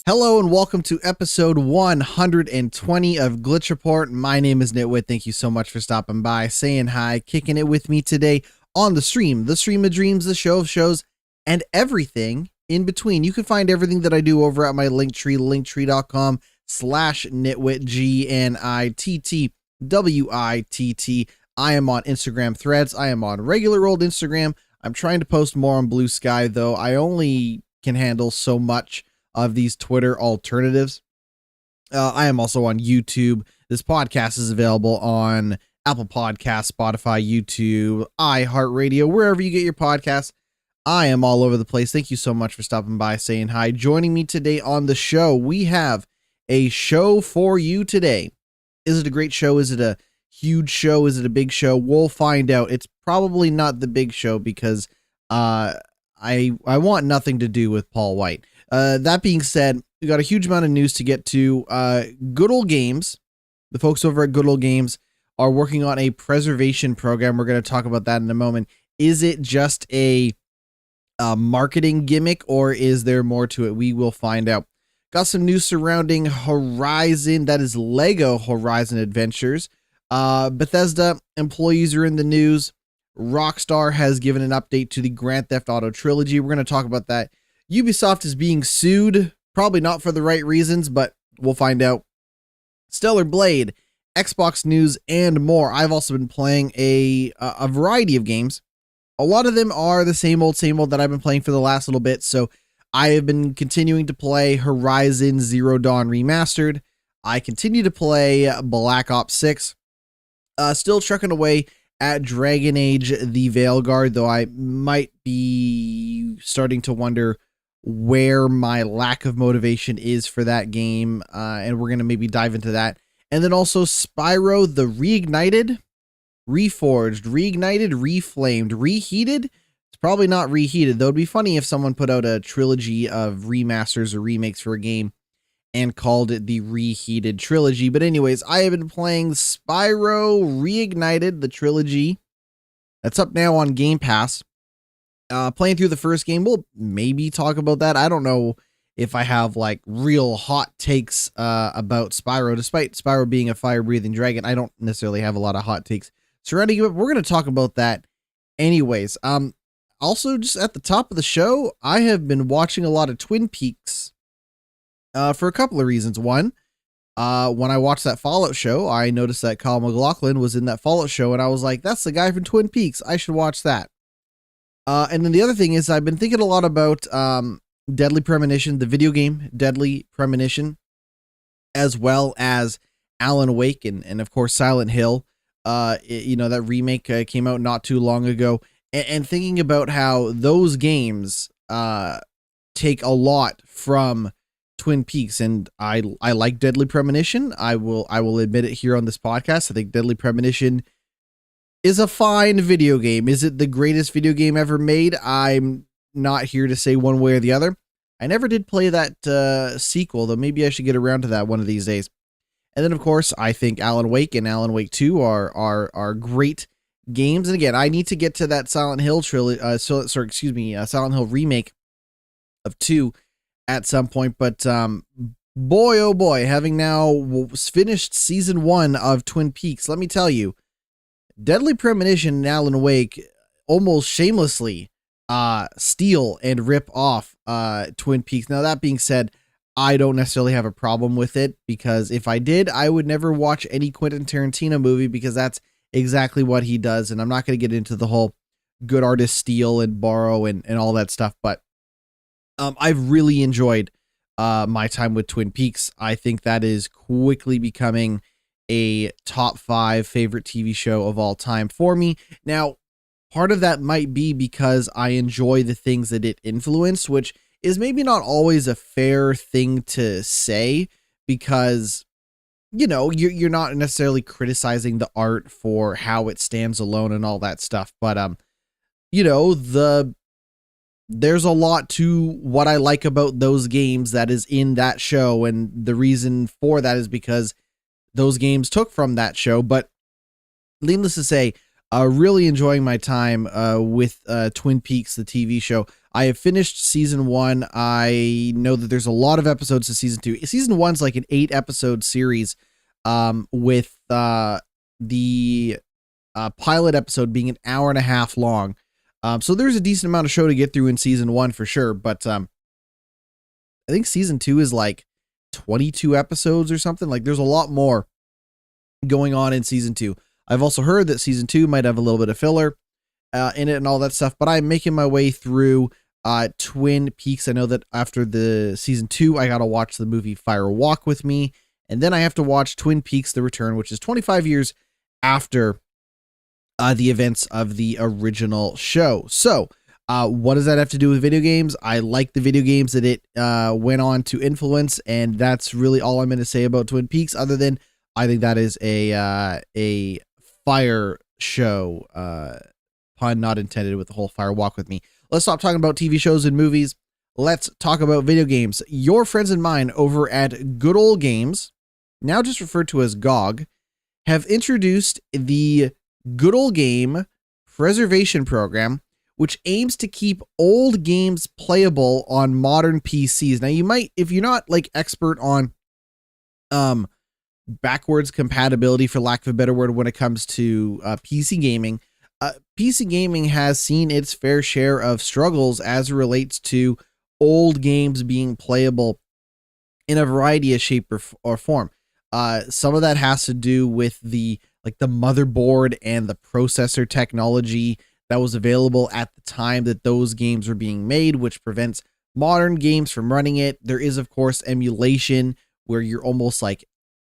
Hello and welcome to episode 120 of Glitch Report. My name is GnittWitt. Thank you so much for stopping by, saying hi, kicking it with me today on the stream of dreams, the show of shows, and everything in between. You can find everything that I do over at my Linktree, linktree.com/GnittWitt, GnittWitt. I am on Instagram Threads. I am on regular old Instagram. I'm trying to post more on Blue Sky, though. I only can handle so much of these Twitter alternatives. I am also on YouTube. This podcast is available on Apple Podcasts, Spotify, YouTube, iHeartRadio, wherever you get your podcasts. I am all over the place. Thank you so much for stopping by, saying hi. Joining me today on the show, we have a show for you today. Is it a great show? Is it a huge show? Is it a big show? We'll find out. It's probably not the big show because I want nothing to do with Paul White. That being said, we got a huge amount of news to get to. Good Old Games, the folks over at Good Old Games are working on a preservation program. We're going to talk about that in a moment. Is it just a marketing gimmick or is there more to it? We will find out. Got some news surrounding Horizon, that is Lego Horizon Adventures. Bethesda employees are in the news. Rockstar has given an update to the Grand Theft Auto trilogy. We're going to talk about that. Ubisoft is being sued, probably not for the right reasons, but we'll find out. Stellar Blade, Xbox news, and more. I've also been playing a variety of games. A lot of them are the same old that I've been playing for the last little bit, so I have been continuing to play Horizon Zero Dawn Remastered. I continue to play Black Ops 6. Still trucking away at Dragon Age the Veilguard, though I might be starting to wonder where my lack of motivation is for that game, and we're going to maybe dive into that. And then also Spyro the Reignited, Reforged, Reignited, Reflamed, Reheated. It's probably not reheated, though it'd be funny if someone put out a trilogy of remasters or remakes for a game and called it the Reheated Trilogy. But anyways, I have been playing Spyro Reignited, the trilogy. That's up now on Game Pass. Playing through the first game, we'll maybe talk about that. I don't know if I have like real hot takes about Spyro. Despite Spyro being a fire-breathing dragon, I don't necessarily have a lot of hot takes surrounding it. We're going to talk about that anyways. Also, just at the top of the show, I have been watching a lot of Twin Peaks for a couple of reasons. One, when I watched that Fallout show, I noticed that Kyle MacLachlan was in that Fallout show, and I was like, that's the guy from Twin Peaks. I should watch that. And then the other thing is I've been thinking a lot about Deadly Premonition, the video game Deadly Premonition, as well as Alan Wake and of course Silent Hill. That remake came out not too long ago, and thinking about how those games take a lot from Twin Peaks, and I like Deadly Premonition. I will admit it here on this podcast. I think Deadly Premonition is a fine video game. Is it the greatest video game ever made? I'm not here to say one way or the other. I never did play that sequel, though maybe I should get around to that one of these days. And then, of course, I think Alan Wake and Alan Wake 2 are great games. And again, I need to get to that Silent Hill Silent Hill remake of 2 at some point. But boy, oh boy, having now finished season 1 of Twin Peaks, let me tell you, Deadly Premonition and Alan Wake almost shamelessly steal and rip off Twin Peaks. Now, that being said, I don't necessarily have a problem with it, because if I did, I would never watch any Quentin Tarantino movie, because that's exactly what he does. And I'm not going to get into the whole good artists steal and borrow and all that stuff, but I've really enjoyed my time with Twin Peaks. I think that is quickly becoming a top 5 favorite TV show of all time for me. Now, part of that might be because I enjoy the things that it influenced, which is maybe not always a fair thing to say, because, you know, you're not necessarily criticizing the art for how it stands alone and all that stuff. But, there's a lot to what I like about those games that is in that show. And the reason for that is because those games took from that show. But needless to say, really enjoying my time with Twin Peaks, the TV show. I have finished season 1. I know that there's a lot of episodes to season 2. Season 1's like an 8-episode series, with the pilot episode being an hour and a half long. So there's a decent amount of show to get through in season 1 for sure. But I think season 2 is like 22 episodes or something. Like there's a lot more going on in season 2. I've also heard that season 2 might have a little bit of filler in it and all that stuff, but I'm making my way through Twin Peaks. I know that after the season 2, I got to watch the movie Fire Walk with Me, and then I have to watch Twin Peaks: The Return, which is 25 years after the events of the original show. So, what does that have to do with video games? I like the video games that it went on to influence, and that's really all I'm going to say about Twin Peaks, other than I think that is a fire show, pun not intended with the whole Fire Walk with Me. Let's stop talking about TV shows and movies. Let's talk about video games. Your friends and mine over at Good Old Games, now just referred to as GOG, have introduced the Good Old Game Preservation Program, which aims to keep old games playable on modern PCs. Now, you might, if you're not like expert on backwards compatibility, for lack of a better word, when it comes to PC gaming, PC gaming has seen its fair share of struggles as it relates to old games being playable in a variety of shape or form. Some of that has to do with the motherboard and the processor technology that was available at the time that those games were being made, which prevents modern games from running it. There is, of course, emulation, where you're almost like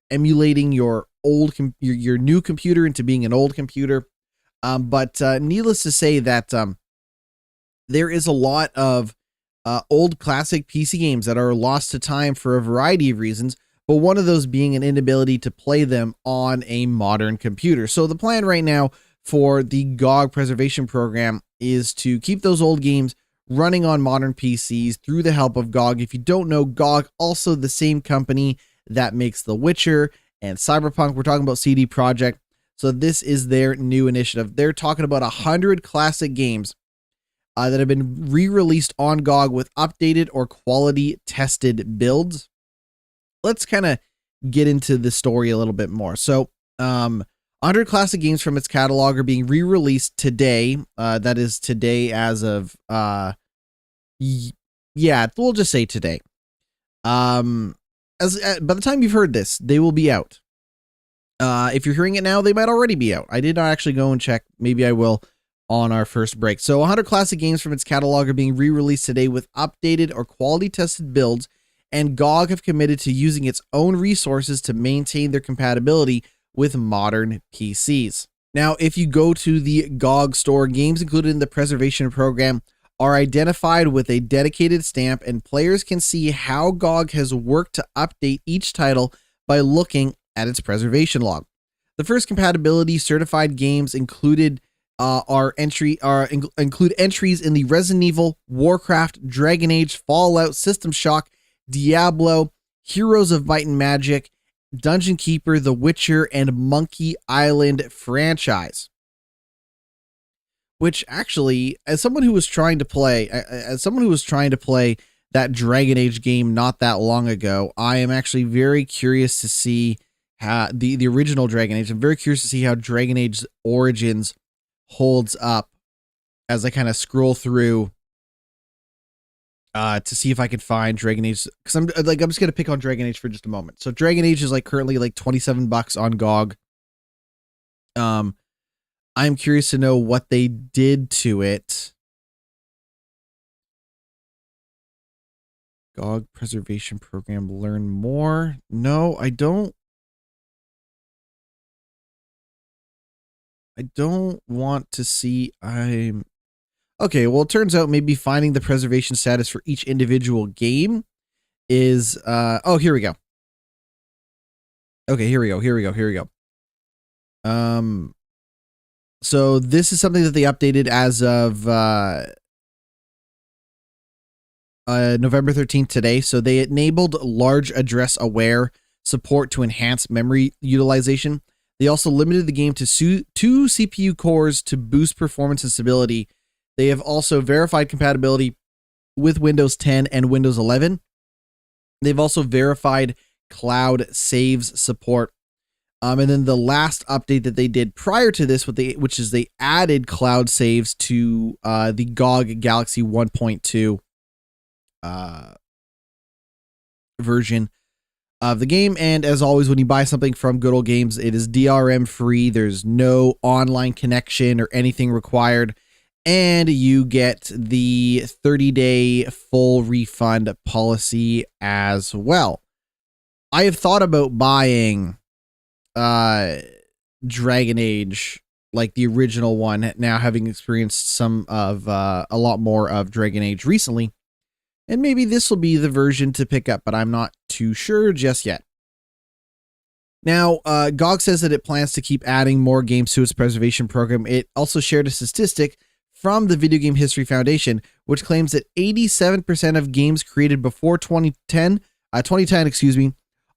emulating your your new computer into being an old computer. But needless to say that there is a lot of old classic PC games that are lost to time for a variety of reasons, but one of those being an inability to play them on a modern computer. So the plan right now for the GOG preservation program is to keep those old games running on modern PCs through the help of GOG. If you don't know, GOG, also the same company that makes The Witcher and Cyberpunk. We're talking about CD Projekt. So this is their new initiative. They're talking about 100 classic games that have been re-released on GOG with updated or quality tested builds. Let's kind of get into the story a little bit more. So 100 classic games from its catalog are being re-released today. That is today as of, yeah, we'll just say today. By the time you've heard this, they will be out. If you're hearing it now, they might already be out. I did not actually go and check. Maybe I will on our first break. So 100 classic games from its catalog are being re-released today with updated or quality tested builds, and GOG have committed to using its own resources to maintain their compatibility with modern PCs. Now, if you go to the GOG store, games included in the preservation program are identified with a dedicated stamp, and players can see how GOG has worked to update each title by looking at its preservation log. The first compatibility certified games include entries in the Resident Evil, Warcraft, Dragon Age, Fallout, System Shock, Diablo, Heroes of Might and Magic, Dungeon Keeper, The Witcher, and Monkey Island franchise. Which actually, as someone who was trying to play that Dragon Age game not that long ago, I am actually very curious to see how the original Dragon Age. I'm very curious to see how Dragon Age Origins holds up as I kind of scroll through to see if I can find Dragon Age, because I'm just gonna pick on Dragon Age for just a moment. So Dragon Age is currently $27 on GOG. I'm curious to know what they did to it. GOG preservation program, learn more. No, I don't want to see. Okay, well, it turns out maybe finding the preservation status for each individual game is, oh, here we go. Okay, here we go. So this is something that they updated as of November 13th today. So they enabled large address aware support to enhance memory utilization. They also limited the game to 2 CPU cores to boost performance and stability. They have also verified compatibility with Windows 10 and Windows 11. They've also verified cloud saves support. And then the last update that they did prior to this, which is they added cloud saves to the GOG Galaxy 1.2 version of the game. And as always, when you buy something from Good Old Games, it is DRM free. There's no online connection or anything required. And you get the 30-day full refund policy as well. I have thought about buying Dragon Age, like the original one, now having experienced some of a lot more of Dragon Age recently. And maybe this will be the version to pick up, but I'm not too sure just yet. Now, GOG says that it plans to keep adding more games to its preservation program. It also shared a statistic from the Video Game History Foundation, which claims that 87% of games created before 2010,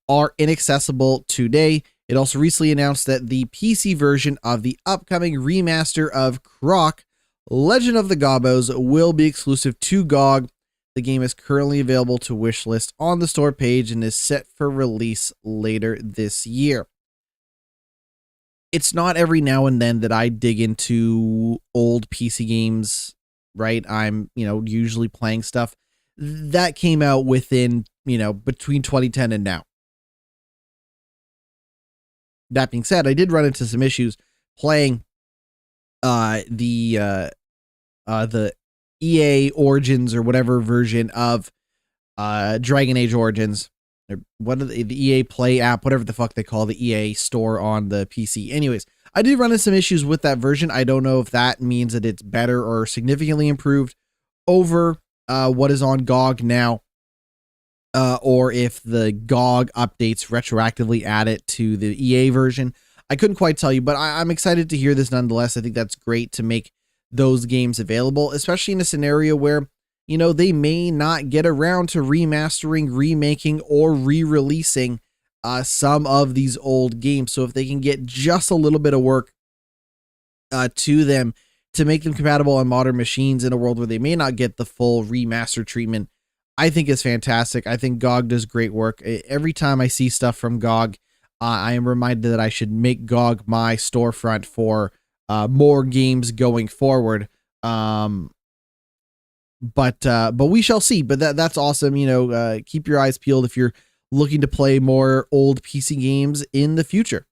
are inaccessible today. It also recently announced that the PC version of the upcoming remaster of Croc, Legend of the Gobos, will be exclusive to GOG. The game is currently available to wishlist on the store page and is set for release later this year. It's not every now and then that I dig into old PC games, right? I'm, usually playing stuff that came out within, between 2010 and now. That being said, I did run into some issues playing the EA Origins or whatever version of Dragon Age Origins, or what the EA Play app, whatever the fuck they call the EA store on the PC. Anyways, I did run into some issues with that version. I don't know if that means that it's better or significantly improved over what is on GOG now, or if the GOG updates retroactively add it to the EA version. I couldn't quite tell you, but I'm excited to hear this nonetheless. I think that's great to make those games available, especially in a scenario where, they may not get around to remastering, remaking, or re-releasing some of these old games. So if they can get just a little bit of work to them to make them compatible on modern machines in a world where they may not get the full remaster treatment, I think is fantastic. I think GOG does great work. Every time I see stuff from GOG, I am reminded that I should make GOG my storefront for more games going forward. But we shall see. But that's awesome. Keep your eyes peeled if you're looking to play more old PC games in the future.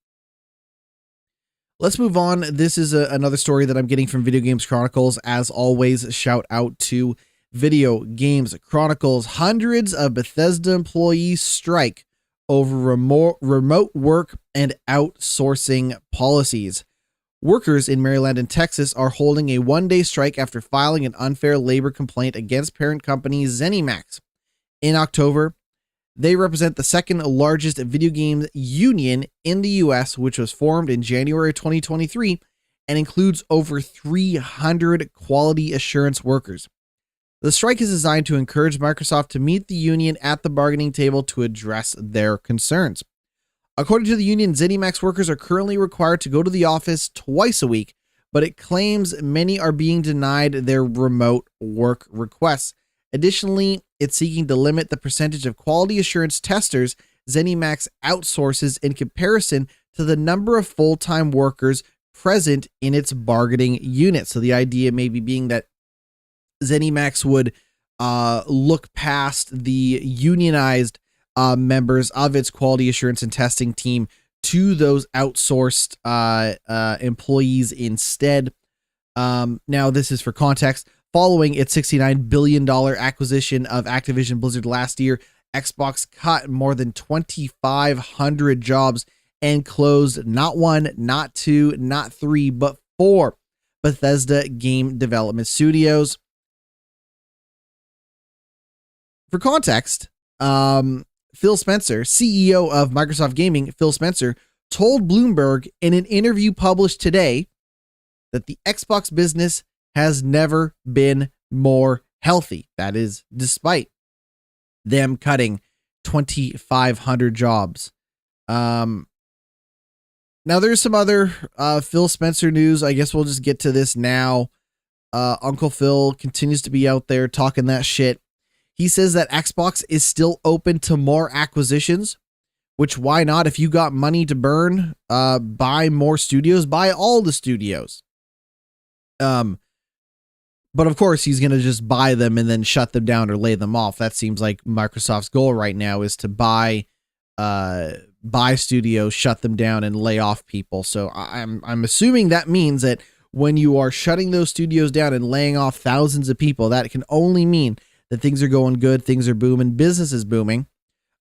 Let's move on. This is another story that I'm getting from Video Games Chronicles. As always, shout out to Video Games Chronicles. Hundreds of Bethesda employees strike over remote work and outsourcing policies. Workers in Maryland and Texas are holding a one-day strike after filing an unfair labor complaint against parent company ZeniMax. In October, they represent the second largest video game union in the U.S., which was formed in January 2023 and includes over 300 quality assurance workers. The strike is designed to encourage Microsoft to meet the union at the bargaining table to address their concerns. According to the union, ZeniMax workers are currently required to go to the office twice a week, but it claims many are being denied their remote work requests. Additionally, it's seeking to limit the percentage of quality assurance testers ZeniMax outsources in comparison to the number of full-time workers present in its bargaining unit. So the idea maybe being that ZeniMax would look past the unionized members of its quality assurance and testing team to those outsourced employees instead. Now, this is for context. Following its $69 billion acquisition of Activision Blizzard last year, Xbox cut more than 2,500 jobs and closed not one, not two, not three, but four Bethesda game development studios. For context, Phil Spencer, CEO of Microsoft Gaming, Phil Spencer, told Bloomberg in an interview published today that the Xbox business has never been more healthy. That is despite them cutting 2,500 jobs. Now there's some other Phil Spencer news. I guess we'll just get to this now. Uncle Phil continues to be out there talking that shit. He says that Xbox is still open to more acquisitions, which why not? If you got money to burn, buy more studios, buy all the studios. But of course, he's going to just buy them and then shut them down or lay them off. That seems like Microsoft's goal right now, is to buy studios, shut them down, and lay off people. So I'm assuming that means that when you are shutting those studios down and laying off thousands of people, that can only mean that things are going good, things are booming, business is booming.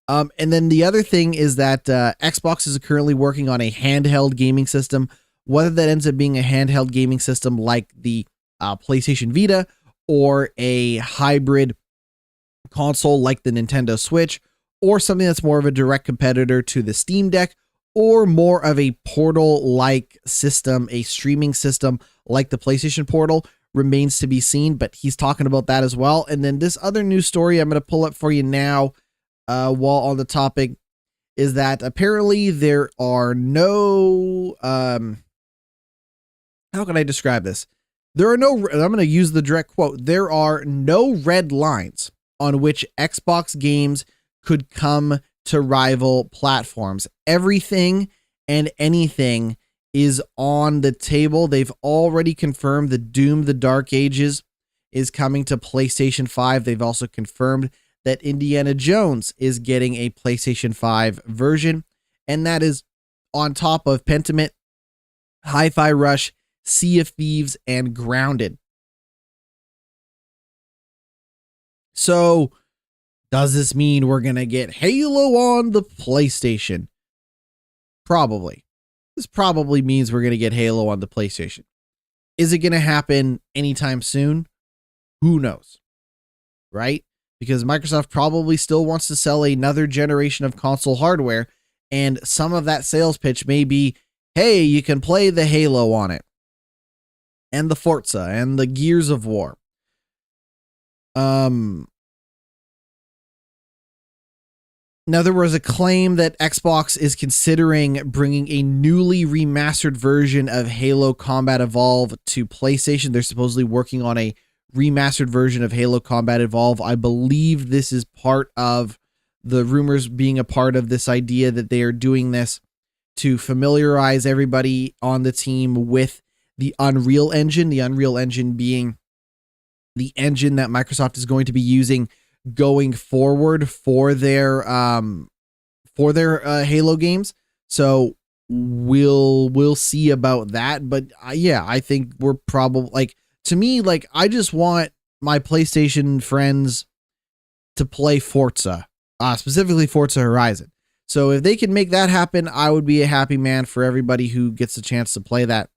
And then the other thing is that Xbox is currently working on a handheld gaming system. Whether that ends up being a handheld gaming system like the PlayStation Vita, or a hybrid console like the Nintendo Switch, or something that's more of a direct competitor to the Steam Deck, or more of a portal-like system, a streaming system like the PlayStation Portal, remains to be seen, but he's talking about that as well. And then this other news story I'm going to pull up for you now, while on the topic, is that apparently there are no, how can I describe this? There are no, I'm going to use the direct quote, there are no red lines on which Xbox games could come to rival platforms. Everything and anything is on the table. They've already confirmed that Doom: The Dark Ages is coming to PlayStation 5. They've also confirmed that Indiana Jones is getting a PlayStation 5 version, and that is on top of Pentiment, Hi-Fi Rush, Sea of Thieves, and Grounded. So, does this mean we're going to get Halo on the PlayStation? Probably. This probably means we're going to get Halo on the PlayStation. Is it going to happen anytime soon? Who knows? Right? Because Microsoft probably still wants to sell another generation of console hardware, and some of that sales pitch may be, hey, you can play the Halo on it, and the Forza, and the Gears of War. Now, there was a claim that Xbox is considering bringing a newly remastered version of Halo Combat Evolve to PlayStation. They're supposedly working on a remastered version of Halo Combat Evolve. I believe this is part of the rumors being a part of this idea that they are doing this to familiarize everybody on the team with the Unreal Engine being the engine that Microsoft is going to be using going forward for their Halo games. So we'll see about that. But yeah, I think we're probably, like, to me, like, I just want my PlayStation friends to play Forza, specifically Forza Horizon. So if they can make that happen, I would be a happy man for everybody who gets a chance to play that.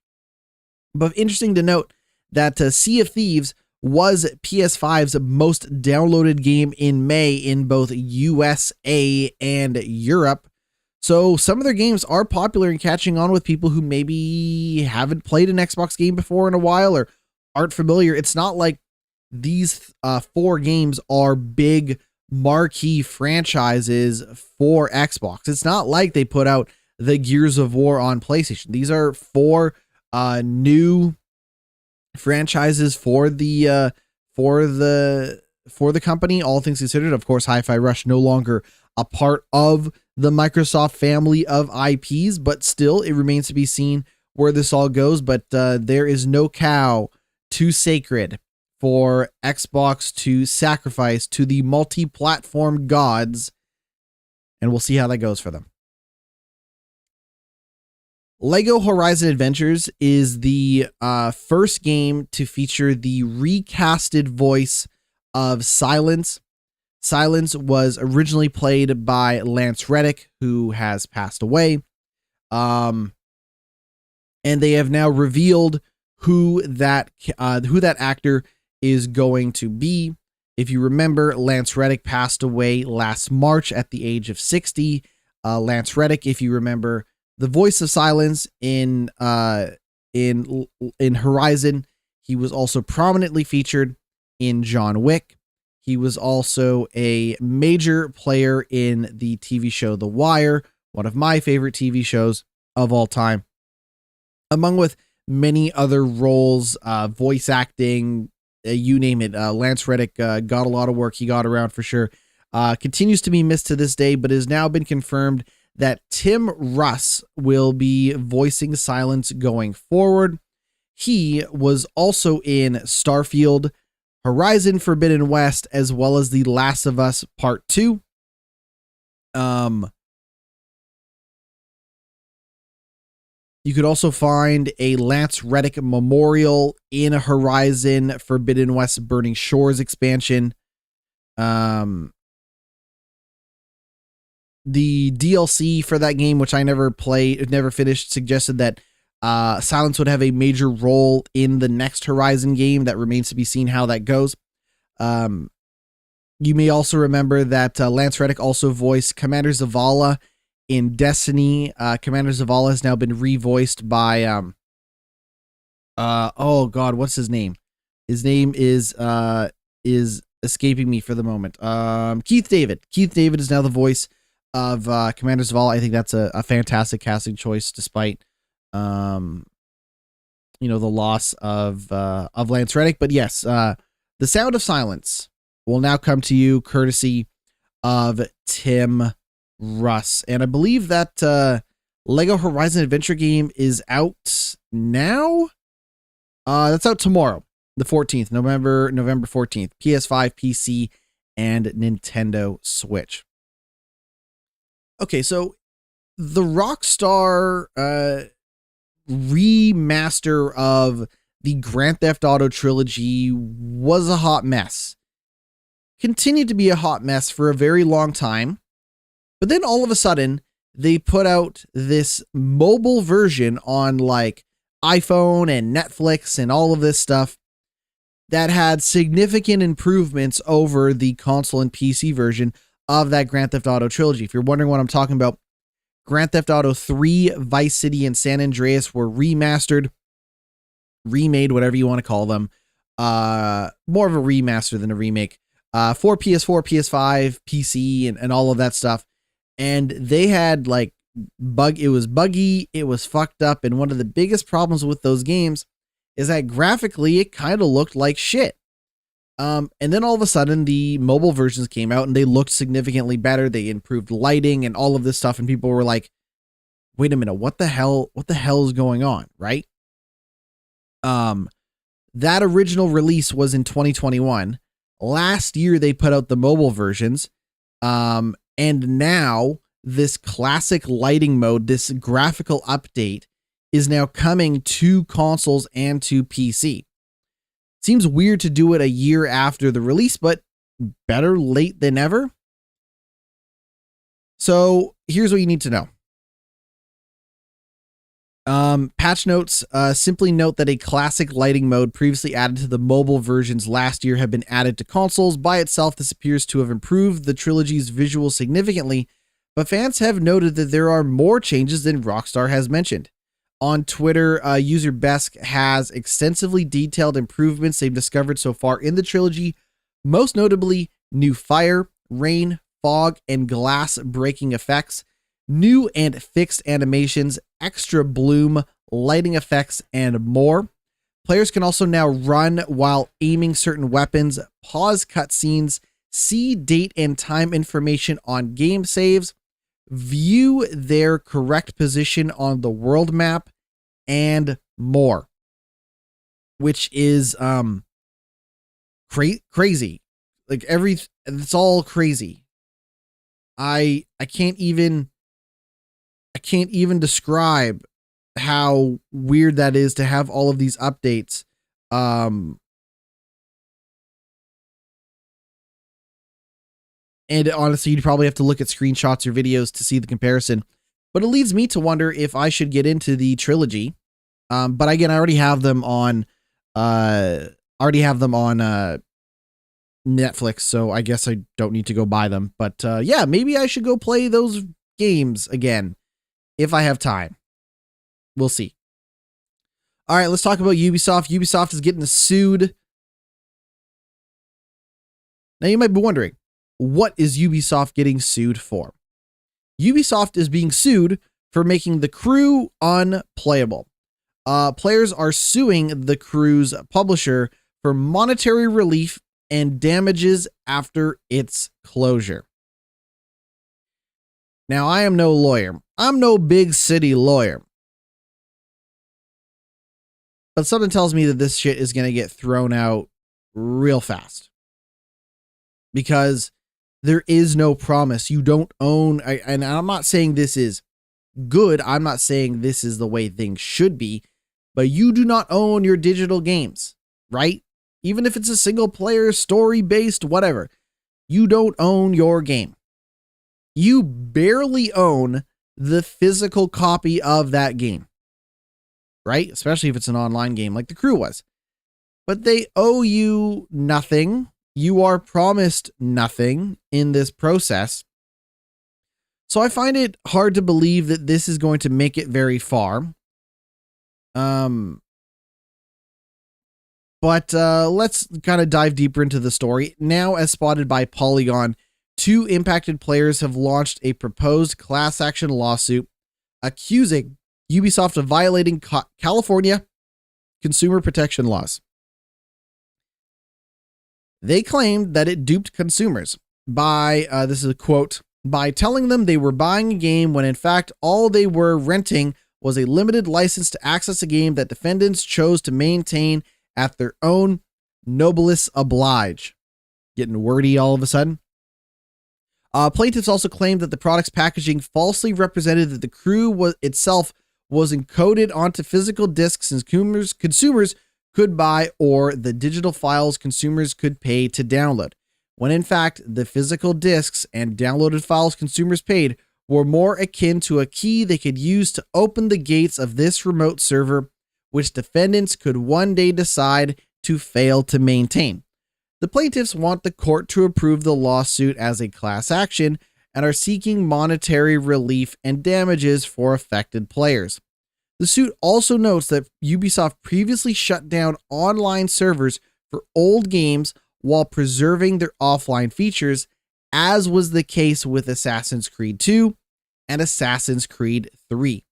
But interesting to note that Sea of Thieves was PS5's most downloaded game in May in both USA and Europe. So some of their games are popular and catching on with people who maybe haven't played an Xbox game before in a while or aren't familiar. It's not like these 4 games are big marquee franchises for Xbox. It's not like they put out the Gears of War on PlayStation. These are 4 new franchises for the company, all things considered. Of course, Hi-Fi Rush no longer a part of the Microsoft family of IPs, but still it remains to be seen where this all goes. But there is no cow too sacred for Xbox to sacrifice to the multi-platform gods, and we'll see how that goes for them. Lego Horizon Adventures is the first game to feature the recasted voice of Sylens. Sylens was originally played by Lance Reddick, who has passed away. And they have now revealed who that actor is going to be. If you remember, Lance Reddick passed away last March at the age of 60. Lance Reddick, if you remember, the voice of Sylens in Horizon. He was also prominently featured in John Wick. He was also a major player in the TV show The Wire, one of my favorite TV shows of all time, among with many other roles, voice acting, you name it. Lance Reddick got a lot of work. He got around for sure. Continues to be missed to this day, but has now been confirmed that Tim Russ will be voicing Sylens going forward. He was also in Starfield, Horizon Forbidden West, as well as The Last of Us Part 2. You could also find a Lance Reddick memorial in Horizon Forbidden West Burning Shores expansion. The DLC for that game, which I never finished, suggested that Sylens would have a major role in the next Horizon game. That remains to be seen how that goes. You may also remember that Lance Reddick also voiced Commander Zavala in Destiny. Commander Zavala has now been revoiced by oh god, what's his name? His name is escaping me for the moment. Keith David. Keith David is now the voice of Commander Zavala. I think that's a fantastic casting choice, despite the loss of Lance Reddick. But yes, the sound of Sylens will now come to you courtesy of Tim Russ. And I believe that Lego Horizon Adventure game is out now. That's out tomorrow, the 14th, November 14th, PS5, PC, and Nintendo Switch. Okay, so the Rockstar remaster of the Grand Theft Auto trilogy was a hot mess. Continued to be a hot mess for a very long time. But then all of a sudden, they put out this mobile version on like iPhone and Netflix and all of this stuff that had significant improvements over the console and PC version of that Grand Theft Auto trilogy. If you're wondering what I'm talking about, Grand Theft Auto 3, Vice City, and San Andreas were remastered, remade, whatever you want to call them. More of a remaster than a remake. For PS4, PS5, PC, and all of that stuff. And they had like it was buggy, it was fucked up, and one of the biggest problems with those games is that graphically it kind of looked like shit. And then all of a sudden the mobile versions came out and they looked significantly better. They improved lighting and all of this stuff, and people were like, wait a minute, what the hell is going on, right? That original release was in 2021. Last year they put out the mobile versions. And now this classic lighting mode, this graphical update, is now coming to consoles and to PC. Seems weird to do it a year after the release, but better late than never. So here's what you need to know. Patch notes, simply note that a classic lighting mode previously added to the mobile versions last year have been added to consoles. By itself, this appears to have improved the trilogy's visuals significantly, but fans have noted that there are more changes than Rockstar has mentioned. On Twitter, user Besk has extensively detailed improvements they've discovered so far in the trilogy, most notably new fire, rain, fog, and glass breaking effects, new and fixed animations, extra bloom, lighting effects, and more. Players can also now run while aiming certain weapons, pause cutscenes, see date and time information on game saves, view their correct position on the world map, and more. Which is crazy. Like it's all crazy. I can't even describe how weird that is to have all of these updates. And honestly, you'd probably have to look at screenshots or videos to see the comparison. But it leads me to wonder if I should get into the trilogy. But again, I already have them on Netflix, so I guess I don't need to go buy them. But yeah, maybe I should go play those games again if I have time. We'll see. All right, let's talk about Ubisoft. Ubisoft is getting sued. Now you might be wondering, what is Ubisoft getting sued for? Ubisoft is being sued for making The Crew unplayable. players are suing the Crew's publisher for monetary relief and damages after its closure. Now, I am no lawyer. I'm no big city lawyer. But something tells me that this shit is going to get thrown out real fast. Because there is no promise. You don't own, and I'm not saying this is good. I'm not saying this is the way things should be, but you do not own your digital games, right? Even if it's a single player, story based, whatever, you don't own your game. You barely own the physical copy of that game, right? Especially if it's an online game like the Crew was. But they owe you nothing. You are promised nothing in this process. So I find it hard to believe that this is going to make it very far. But let's kind of dive deeper into the story. Now, as spotted by Polygon, 2 impacted players have launched a proposed class action lawsuit accusing Ubisoft of violating California consumer protection laws. They claimed that it duped consumers by, this is a quote, by telling them they were buying a game when in fact all they were renting was a limited license to access a game that defendants chose to maintain at their own noblesse oblige. Getting wordy all of a sudden. Plaintiffs also claimed that the product's packaging falsely represented that the Crew itself was encoded onto physical discs and consumers could buy, or the digital files consumers could pay to download, when in fact the physical discs and downloaded files consumers paid were more akin to a key they could use to open the gates of this remote server, which defendants could one day decide to fail to maintain. The plaintiffs want the court to approve the lawsuit as a class action and are seeking monetary relief and damages for affected players. The suit also notes that Ubisoft previously shut down online servers for old games while preserving their offline features, as was the case with Assassin's Creed 2 and Assassin's Creed 3.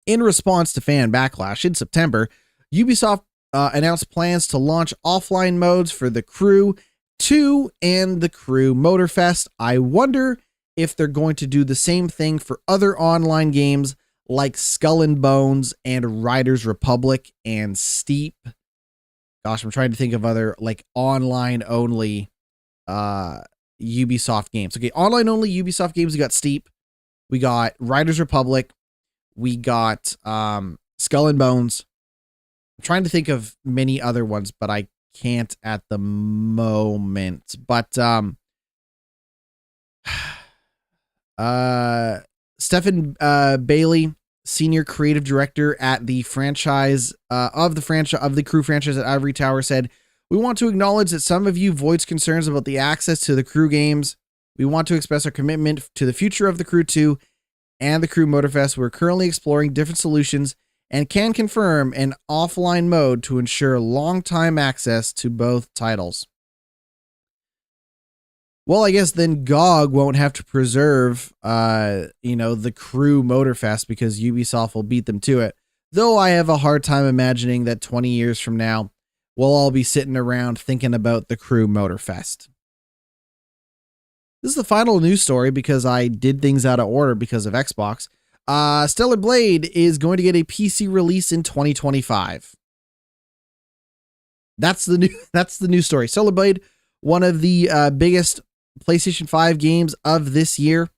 In response to fan backlash in September, Ubisoft announced plans to launch offline modes for the Crew 2 and the Crew Motorfest. I wonder if they're going to do the same thing for other online games like Skull and Bones and Riders Republic and Steep. Gosh, I'm trying to think of other like online only Ubisoft games. Okay, online only Ubisoft games. We got Steep, we got Riders Republic, we got Skull and Bones. I'm trying to think of many other ones, but I can't at the moment. But Stephen Bailey, senior creative director at the franchise of the Crew franchise at Ivory Tower, said, "We want to acknowledge that some of you voiced concerns about the access to the Crew games. We want to express our commitment to the future of the Crew 2 and the Crew Motorfest. We're currently exploring different solutions and can confirm an offline mode to ensure long-time access to both titles." Well, I guess then GOG won't have to preserve, the Crew Motorfest because Ubisoft will beat them to it. Though I have a hard time imagining that 20 years from now, we'll all be sitting around thinking about the Crew Motorfest. This is the final news story because I did things out of order because of Xbox. Stellar Blade is going to get a PC release in 2025. That's the news story. Stellar Blade, one of the biggest PlayStation 5 games of this year,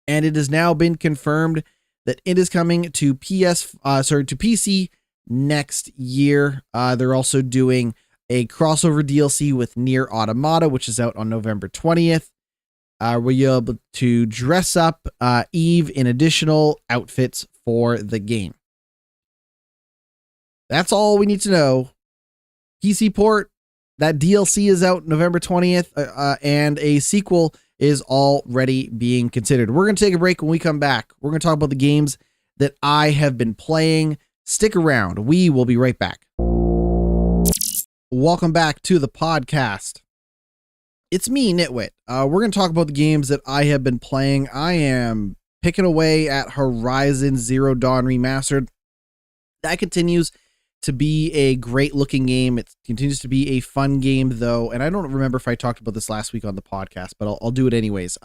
and it has now been confirmed that it is coming to PC next year. They're also doing a crossover DLC with Nier Automata, which is out on November 20th. Where you'll be able to dress up Eve in additional outfits for the game. That's all we need to know. PC port, that DLC is out November 20th, and a sequel is already being considered. We're going to take a break. When we come back, we're going to talk about the games that I have been playing. Stick around. We will be right back. Welcome back to the podcast. It's me, GnittWitt. We're going to talk about the games that I have been playing. I am picking away at Horizon Zero Dawn Remastered. That continues to be a great looking game. It continues to be a fun game though. And I don't remember if I talked about this last week on the podcast, but I'll do it anyways.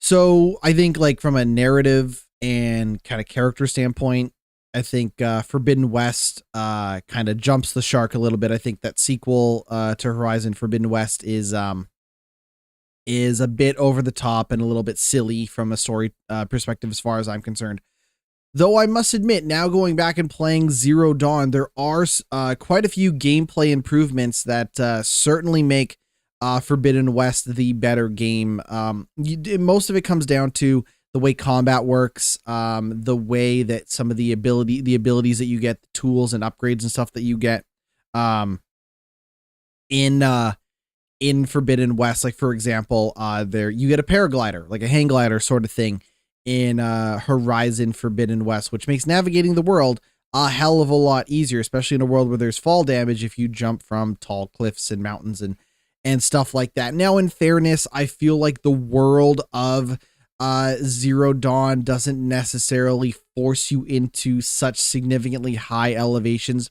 So I think like from a narrative and kind of character standpoint, I think Forbidden West kind of jumps the shark a little bit. I think that sequel to Horizon Forbidden West is a bit over the top and a little bit silly from a story perspective as far as I'm concerned. Though I must admit, now going back and playing Zero Dawn, there are quite a few gameplay improvements that certainly make Forbidden West the better game. Most of it comes down to the way combat works, the way that some of the abilities that you get, the tools and upgrades and stuff that you get in Forbidden West. Like for example, there you get a paraglider, like a hang glider sort of thing in Horizon Forbidden West, which makes navigating the world a hell of a lot easier, especially in a world where there's fall damage if you jump from tall cliffs and mountains and stuff like that. Now, in fairness, I feel like the world of Zero Dawn doesn't necessarily force you into such significantly high elevations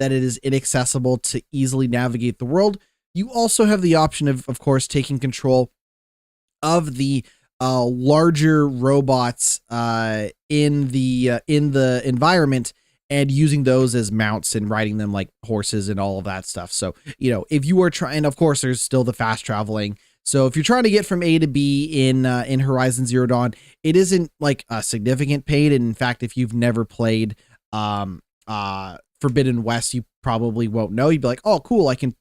that it is inaccessible to easily navigate the world. You also have the option of course, taking control of the larger robots in the environment and using those as mounts and riding them like horses and all of that stuff. So, you know, if you are trying, of course, there's still the fast traveling. So if you're trying to get from A to B in Horizon Zero Dawn, it isn't like a significant pain. And in fact, if you've never played Forbidden West, you probably won't know. You'd be like, oh, cool, I can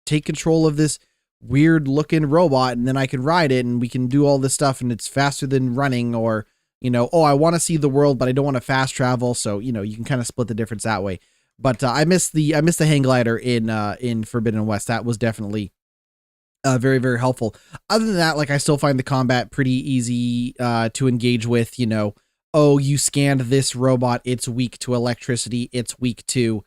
take control of this weird looking robot and then I can ride it and we can do all this stuff and it's faster than running. Or, you know, oh, I want to see the world, but I don't want to fast travel. So, you know, you can kind of split the difference that way. But I missed the hang glider in Forbidden West. That was definitely very, very helpful. Other than that, like I still find the combat pretty easy to engage with. You know, oh, you scanned this robot, it's weak to electricity, it's weak to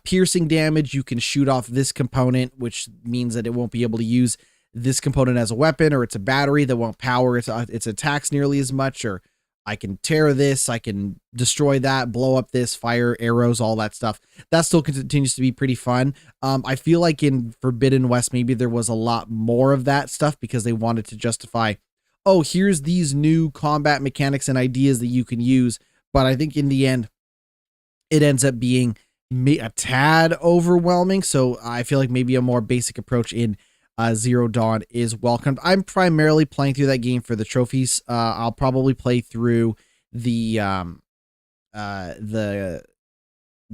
piercing damage. You can shoot off this component, which means that it won't be able to use this component as a weapon, or it's a battery that won't power its attacks nearly as much. Or I can tear this, I can destroy that, blow up this, fire arrows, all that stuff. That still continues to be pretty fun. I feel like in Forbidden West, maybe there was a lot more of that stuff because they wanted to justify, oh, here's these new combat mechanics and ideas that you can use. But I think in the end, it ends up being a tad overwhelming. So I feel like maybe a more basic approach in Zero Dawn is welcomed. I'm primarily playing through that game for the trophies. I'll probably play through the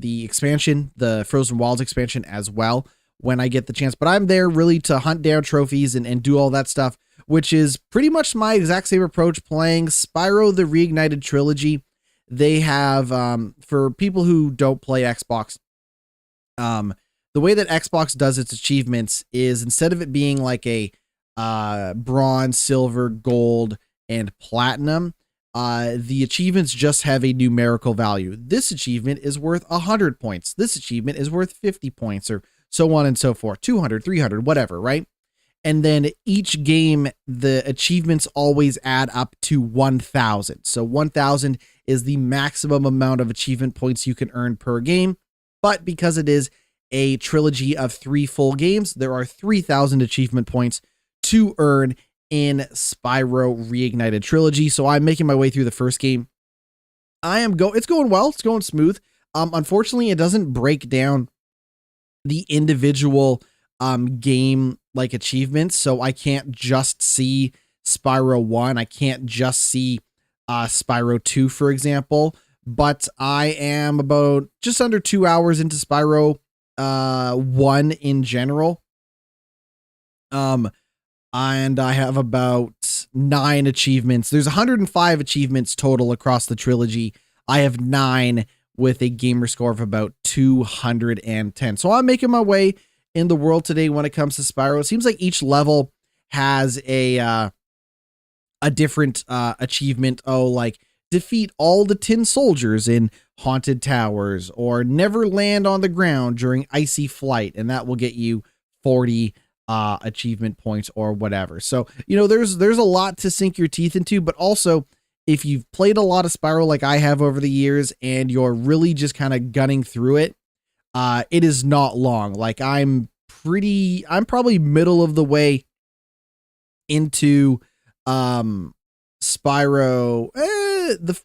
expansion, the Frozen Wilds expansion as well when I get the chance. But I'm there really to hunt down trophies and do all that stuff, which is pretty much my exact same approach playing Spyro the Reignited Trilogy. They have, for people who don't play Xbox, the way that Xbox does its achievements is instead of it being like a bronze, silver, gold, and platinum, the achievements just have a numerical value. This achievement is worth 100 points. This achievement is worth 50 points, or so on and so forth, 200, 300, whatever, right? And then each game, the achievements always add up to 1,000. So 1,000 is the maximum amount of achievement points you can earn per game. But because it is a trilogy of 3 full games, there are 3,000 achievement points to earn in Spyro Reignited Trilogy. So I'm making my way through the first game. It's going well. It's going smooth. Unfortunately, it doesn't break down the individual game like achievements. So I can't just see Spyro 1. I can't just see Spyro 2, for example. But I am about just under 2 hours into Spyro 1 in general. And I have about 9 achievements. There's 105 achievements total across the trilogy. I have 9 with a gamer score of about 210. So I'm making my way in the world today when it comes to Spyro. It seems like each level has a different achievement. Oh, like defeat all the tin soldiers in haunted towers, or never land on the ground during icy flight, and that will get you 40 achievement points or whatever. So, you know, there's a lot to sink your teeth into, but also if you've played a lot of Spyro like I have over the years and you're really just kind of gunning through it, it is not long. Like I'm probably middle of the way into Spyro,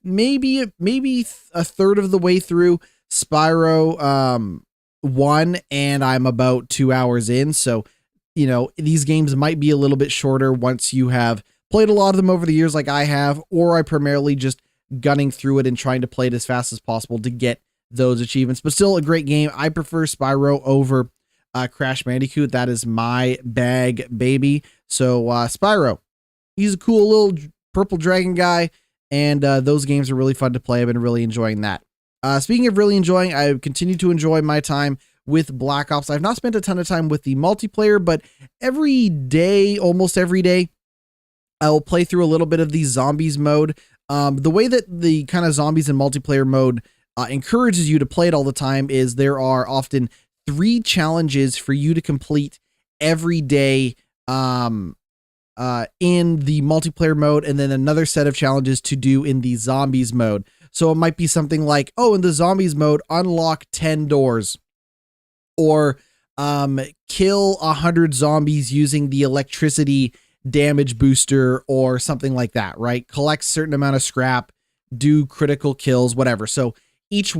maybe a third of the way through Spyro 1, and I'm about 2 hours in. So, you know, these games might be a little bit shorter once you have played a lot of them over the years like I have, or I primarily just gunning through it and trying to play it as fast as possible to get those achievements. But still a great game. I prefer Spyro over Crash Bandicoot. That is my bag, baby. So Spyro, he's a cool little purple dragon guy, and those games are really fun to play. I've been really enjoying that. Speaking of really enjoying, I continue to enjoy my time with Black Ops. I've not spent a ton of time with the multiplayer, but every day, almost every day, I will play through a little bit of the zombies mode. The way that the kind of zombies and multiplayer mode encourages you to play it all the time is there are often 3 challenges for you to complete every day in the multiplayer mode, and then another set of challenges to do in the zombies mode. So it might be something like, oh, in the zombies mode, unlock 10 doors, or kill 100 zombies using the electricity damage booster, or something like that, right? Collect certain amount of scrap, do critical kills, whatever. So each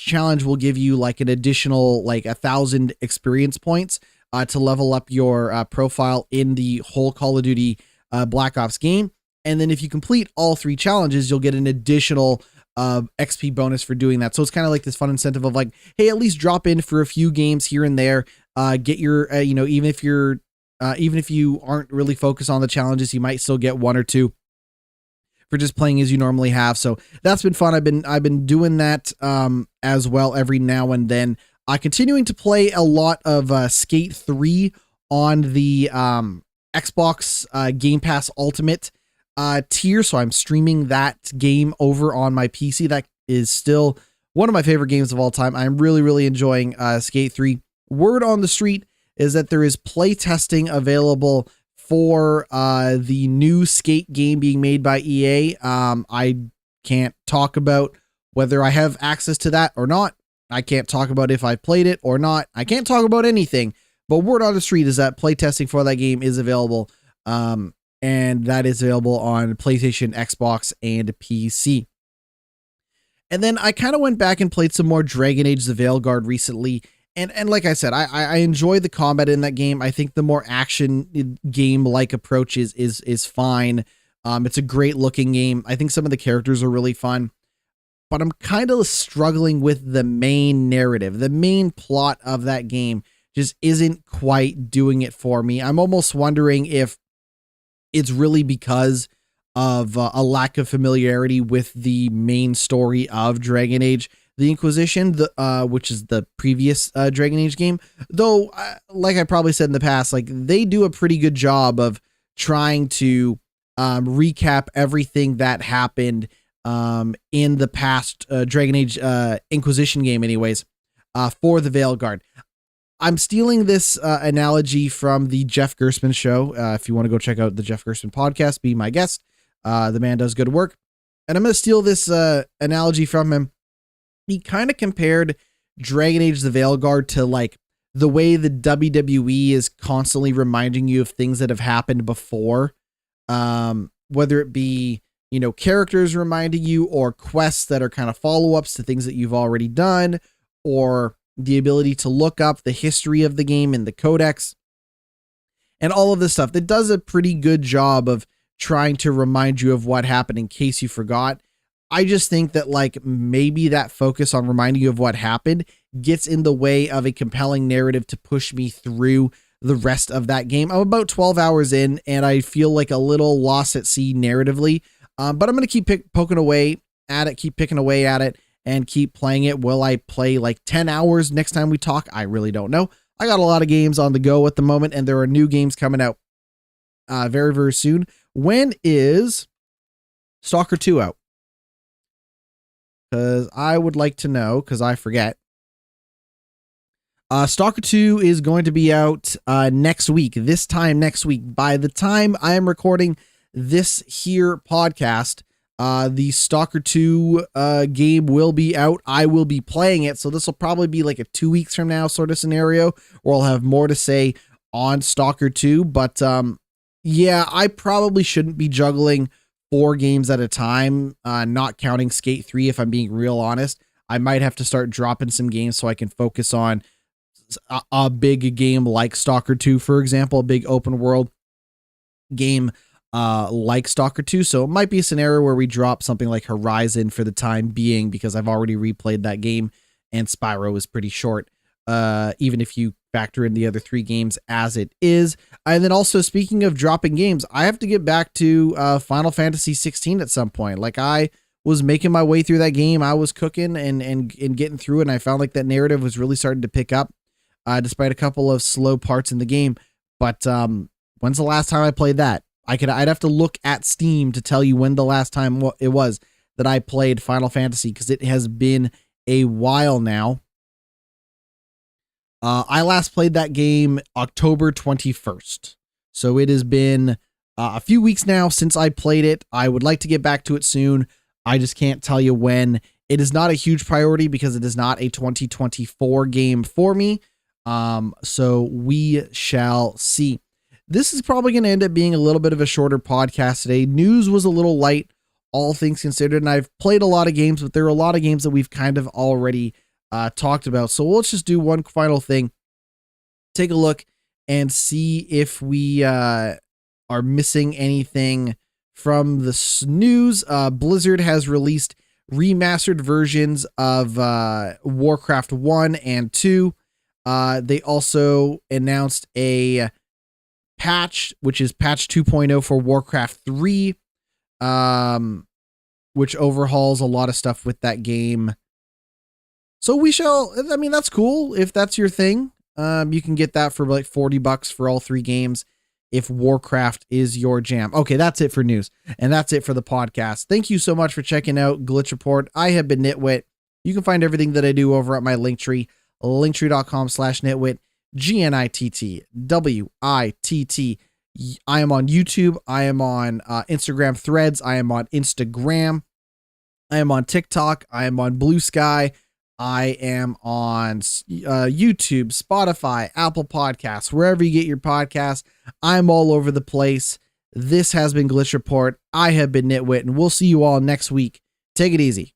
challenge will give you like an additional like 1,000 experience points to level up your profile in the whole Call of Duty Black Ops game. And then if you complete all 3 challenges, you'll get an additional XP bonus for doing that. So it's kind of like this fun incentive of like, hey, at least drop in for a few games here and there. Get your, even if you aren't really focused on the challenges, you might still get 1 or 2 for just playing as you normally have. So that's been fun. I've been doing that as well every now and then. Continuing to play a lot of Skate 3 on the Xbox Game Pass Ultimate tier. So I'm streaming that game over on my PC. That is still one of my favorite games of all time. I'm really, really enjoying Skate 3. Word on the street is that there is play testing available for the new Skate game being made by EA. I can't talk about whether I have access to that or not. I can't talk about if I played it or not. I can't talk about anything, but word on the street is that playtesting for that game is available. And that is available on PlayStation, Xbox, and PC. And then I kind of went back and played some more Dragon Age: The Veilguard recently. And like I said, I enjoy the combat in that game. I think the more action game-like approach is fine. It's a great looking game. I think some of the characters are really fun. But I'm kind of struggling with the main narrative. The main plot of that game just isn't quite doing it for me. I'm almost wondering if it's really because of a lack of familiarity with the main story of Dragon Age: The Inquisition, which is the previous Dragon Age game. Though, like I probably said in the past, like they do a pretty good job of trying to recap everything that happened in the past Dragon Age Inquisition game anyways, for the Veilguard. I'm stealing this analogy from the Jeff Gerstmann show. If you want to go check out the Jeff Gerstmann podcast, be my guest. The man does good work. And I'm going to steal this analogy from him. He kind of compared Dragon Age: The Veilguard to like the way the WWE is constantly reminding you of things that have happened before. Whether it be, characters reminding you, or quests that are kind of follow-ups to things that you've already done, or the ability to look up the history of the game in the codex, and all of this stuff that does a pretty good job of trying to remind you of what happened in case you forgot. I just think that like maybe that focus on reminding you of what happened gets in the way of a compelling narrative to push me through the rest of that game. I'm about 12 hours in and I feel like a little lost at sea narratively. But I'm going to keep poking away at it, keep picking away at it, and keep playing it. Will I play like 10 hours next time we talk? I really don't know. I got a lot of games on the go at the moment, and there are new games coming out very, very soon. When is Stalker 2 out? Because I would like to know, because I forget. Stalker 2 is going to be out next week, this time next week. By the time I am recording this here podcast, The Stalker 2 game will be out. I will be playing it, so this will probably be like a 2 weeks from now sort of scenario, where I'll have more to say on Stalker 2. But yeah, I probably shouldn't be juggling 4 games at a time, not counting Skate 3 if I'm being real honest. I might have to start dropping some games so I can focus on a big game like Stalker 2, for example, a big open world game like Stalker 2. So it might be a scenario where we drop something like Horizon for the time being, because I've already replayed that game and Spyro is pretty short, even if you factor in the other 3 games as it is. And then also, speaking of dropping games, I have to get back to Final Fantasy 16 at some point. Like, I was making my way through that game. I was cooking and getting through it, and I found like that narrative was really starting to pick up, despite a couple of slow parts in the game. But when's the last time I played that? I'd have to look at Steam to tell you when the last time it was that I played Final Fantasy, because it has been a while now. I last played that game October 21st. So it has been a few weeks now since I played it. I would like to get back to it soon. I just can't tell you when. It is not a huge priority because it is not a 2024 game for me. So we shall see. This is probably going to end up being a little bit of a shorter podcast today. News was a little light, all things considered, and I've played a lot of games, but there are a lot of games that we've kind of already talked about. So let's just do one final thing. Take a look and see if we are missing anything from the news. Blizzard has released remastered versions of Warcraft 1 and 2. They also announced a patch, which is patch 2.0 for Warcraft 3, which overhauls a lot of stuff with that game. So that's cool. If that's your thing, you can get that for like $40 for all 3 games if Warcraft is your jam. Okay, that's it for news. And that's it for the podcast. Thank you so much for checking out Glitch Report. I have been GnittWitt. You can find everything that I do over at my Linktree, linktree.com/GnittWitt, GnittWitt. I am on YouTube. I am on Instagram Threads. I am on Instagram. I am on TikTok. I am on Blue Sky. I am on YouTube, Spotify, Apple Podcasts, wherever you get your podcasts. I'm all over the place. This has been Glitch Report. I have been GnittWitt, and we'll see you all next week. Take it easy.